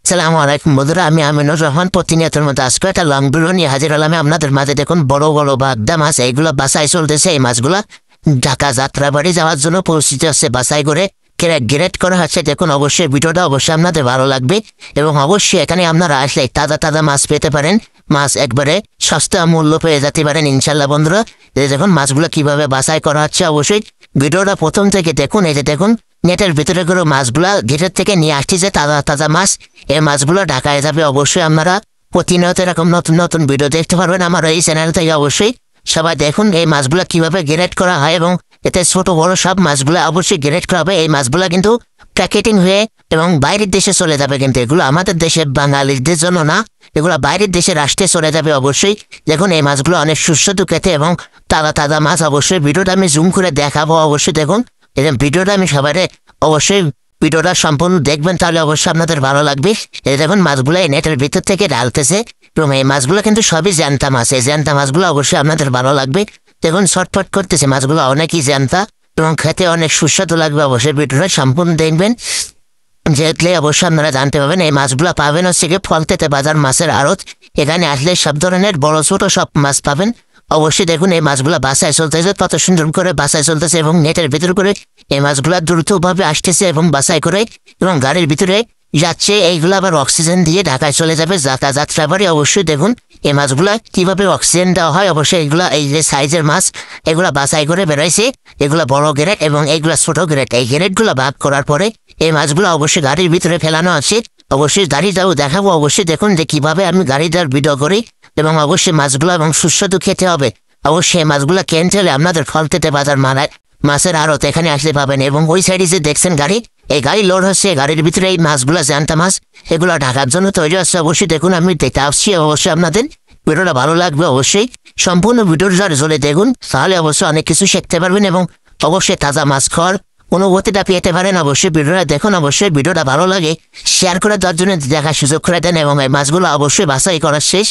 সালামু আলাইকুম বন্ধুরা, আমি আমিনুর রহমান। প্রতিনিয়তের মতো আজকে একটা লং ভিডিও নিয়ে হাজির হলাম আপনাদের মাঝে। দেখুন বড় বড় বাগদা মাছ, এইগুলো বাসায় চলতেছে। এই মাছগুলা ঢাকা যাত্রাবাড়ি যাওয়ার জন্য পরিস্থিতি হচ্ছে, বাসাই করে গ্রেড করা হচ্ছে। দেখুন অবশ্যই ভিডিওটা অবশ্যই আপনাদের ভালো লাগবে এবং অবশ্যই এখানে আপনারা আসলে তাজা তাজা মাছ পেতে পারেন। মাছ একবারে সস্তা মূল্য পেয়ে যেতে পারেন ইনশাল্লাহ বন্ধুরা। দেখুন মাছগুলো কিভাবে বাছাই করা হচ্ছে, অবশ্যই ভিডিওটা প্রথম থেকে দেখুন। এই যে দেখুন নেটের ভিতরে করে মাছগুলা গেটের থেকে নিয়ে আসছে, তাজা তাজা মাছ। এই মাছগুলো ঢাকায় যাবে। অবশ্যই আপনারা প্রতিনিয়ত এরকম নতুন নতুন ভিডিও দেখতে পারবেন আমার এই চ্যানেল থেকে। অবশ্যই সবাই দেখুন এই মাছগুলো কিভাবে গ্রেড করা হয় এবং এতে ছোট বড় সব মাছগুলো অবশ্যই গ্রেড করা হবে। এই মাছগুলো কিন্তু প্যাকেটিং হয়ে এবং বাইরের দেশে চলে যাবে, কিন্তু এগুলো আমাদের দেশে বাঙালিদের জন্য না, এগুলো বাইরের দেশে রাষ্ট্রে চলে যাবে। অবশ্যই দেখুন এই মাছগুলো অনেক সুস্বাদু খেতে এবং তাজা তাজা মাছ। অবশ্যই ভিডিওটা আমি জুম করে দেখাবো। অবশ্যই দেখুন এই ভিডিওটা আমি সবাই অবশ্যই ভিডিওটা সম্পূর্ণ দেখবেন, তাহলে অবশ্যই আপনাদের ভালো লাগবে। এই দেখুন মাছগুলো এই নেটের ভিতর থেকে ঢালতেছে এবং এই মাছগুলো কিন্তু সবই জ্যান্তা মাছ। এই জ্যান্তা মাছগুলো অবশ্যই আপনাদের ভালো লাগবে। দেখুন ছটফট করতেছে মাছগুলো, অনেকই জ্যান্তা এবং খেতে অনেক সুস্বাদু লাগবে। অবশ্যই ভিডিওটা সম্পূর্ণ দেখবেন, যেগুলো অবশ্যই আপনারা জানতে পারবেন। এই মাছগুলো পাবেন হচ্ছে গিয়ে ফলতেতে বাজার মাছের আড়ত। এখানে আসলে সব ধরনের বড় ছোট সব মাছ পাবেন। অবশ্যই দেখুন এই মাছগুলো বাসায় চলতেছে, কত সুন্দর করে বাসায় চলতেছে এবং নেটের ভিতর করে এই মাছগুলো দ্রুতভাবে আসতেছে এবং বাসায় করে এবং গাড়ির ভিতরে যাচ্ছে। এইগুলো আবার অক্সিজেন দিয়ে ঢাকায় চলে যাবে যাত্রাবাড়ি। অবশ্যই দেখুন এই মাছগুলা কিভাবে অক্সিজেন দেওয়া হয়। অবশ্যই এগুলা এই যে সাইজের মাছ, এগুলা বাছাই করে বেরোইছে। এগুলা বড় গ্রেড এবং এইগুলা ছোট গ্রেড। এই গ্রেডগুলো ভাগ করার পরে এই মাছগুলো অবশ্যই গাড়ির ভিতরে ফেলানো আছে। অবশ্যই গাড়িটাও দেখাবো। অবশ্যই দেখুন যে কিভাবে আমি গাড়িটার ভিডিও করি এবং অবশ্যই মাছগুলো এবং সুস্বাদু খেতে হবে। অবশ্যই মাছগুলো কিনতে হলে আপনাদের ফলতেতে বাজার মাছের আড়ত এখানে আসতে পাবেন। এবং ওই সাইডে যে দেখছেন গাড়ি, এই গাড়ি লোড হচ্ছে, গাড়ির ভিতরে এই মাছগুলো জ্যান্তা মাছ এগুলো ঢাকার জন্য তৈরি হচ্ছে। অবশ্যই দেখুন আমি দেখতে আসছি। অবশ্যই আপনাদের ভিডিওটা ভালো লাগবে। অবশ্যই সম্পূর্ণ ভিডিওটা জলে দেখুন, তাহলে অবশ্যই অনেক কিছু শিখতে পারবেন এবং অবশ্যই তাজা মাছ খাওয়ার অনুভূতিটা পেতে পারেন। অবশ্যই ভিডিওটা দেখুন। অবশ্যই ভিডিওটা ভালো লাগে শেয়ার করে দেওয়ার জন্য দেখার সুযোগ করে দেন এবং এই মাছগুলো অবশ্যই বাছাই করার শেষ।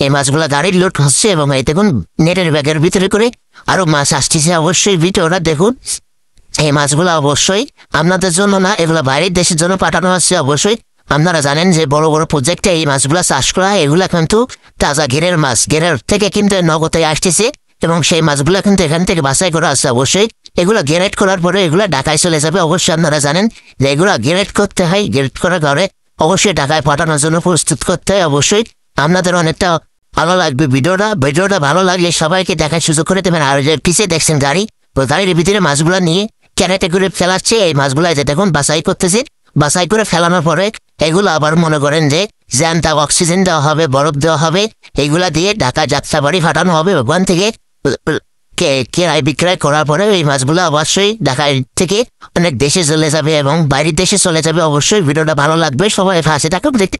এই মাছগুলো গাড়ির লোড হচ্ছে এবং এই দেখুন নেটের ব্যাগের ভিতরে করে আরো মাছ আসতেছে। অবশ্যই ভিডিওটা দেখুন। এই মাছগুলো অবশ্যই আপনাদের জন্য না, এগুলো বাইরের দেশের জন্য পাঠানো হচ্ছে। অবশ্যই আপনারা জানেন যে বড় বড় প্রজেক্টে এই মাছগুলো চাষ করা হয়। এগুলা কিন্তু তাজা ঘেরের মাছ, ঘেরের থেকে কিন্তু নগদে আসতেছে এবং সেই মাছগুলো কিন্তু এখান থেকে বাছাই করা আছে। অবশ্যই এগুলো গ্রেড করার পরে এগুলো ঢাকায় চলে যাবে। অবশ্যই আপনারা জানেন যে এগুলো গ্রেড করতে হয়, গ্রেড করার পরে অবশ্যই ঢাকায় পাঠানোর জন্য প্রস্তুত করতে হয়। অবশ্যই আপনাদের অনেকটা ভালো লাগবে ভিডিওটা ভালো লাগলে সবাইকে দেখার সুযোগ করে দেবেন। আর যে পিছিয়ে দেখছেন গাড়ি, ওই গাড়ির ভিতরে মাছগুলো নিয়ে ক্যারেটে করে ফেলাচ্ছে। এই মাছগুলো দেখুন বাছাই করতেছে। বাছাই করে ফেলানোর পরে এগুলো আবার মনে করেন যে জ্যান্তা অক্সিজেন দেওয়া হবে, বরফ দেওয়া হবে, এইগুলা দিয়ে ঢাকা যাত্রাবাড়ি পাঠানো হবে। ওখান থেকে কেরাই বিক্রয় করার পরে এই মাছগুলো অবশ্যই ঢাকায় থেকে অনেক দেশে চলে যাবে এবং বাইরের দেশে চলে যাবে। অবশ্যই ভিডিওটা ভালো লাগবে, সবাই পাশে থাকুন দেখতে।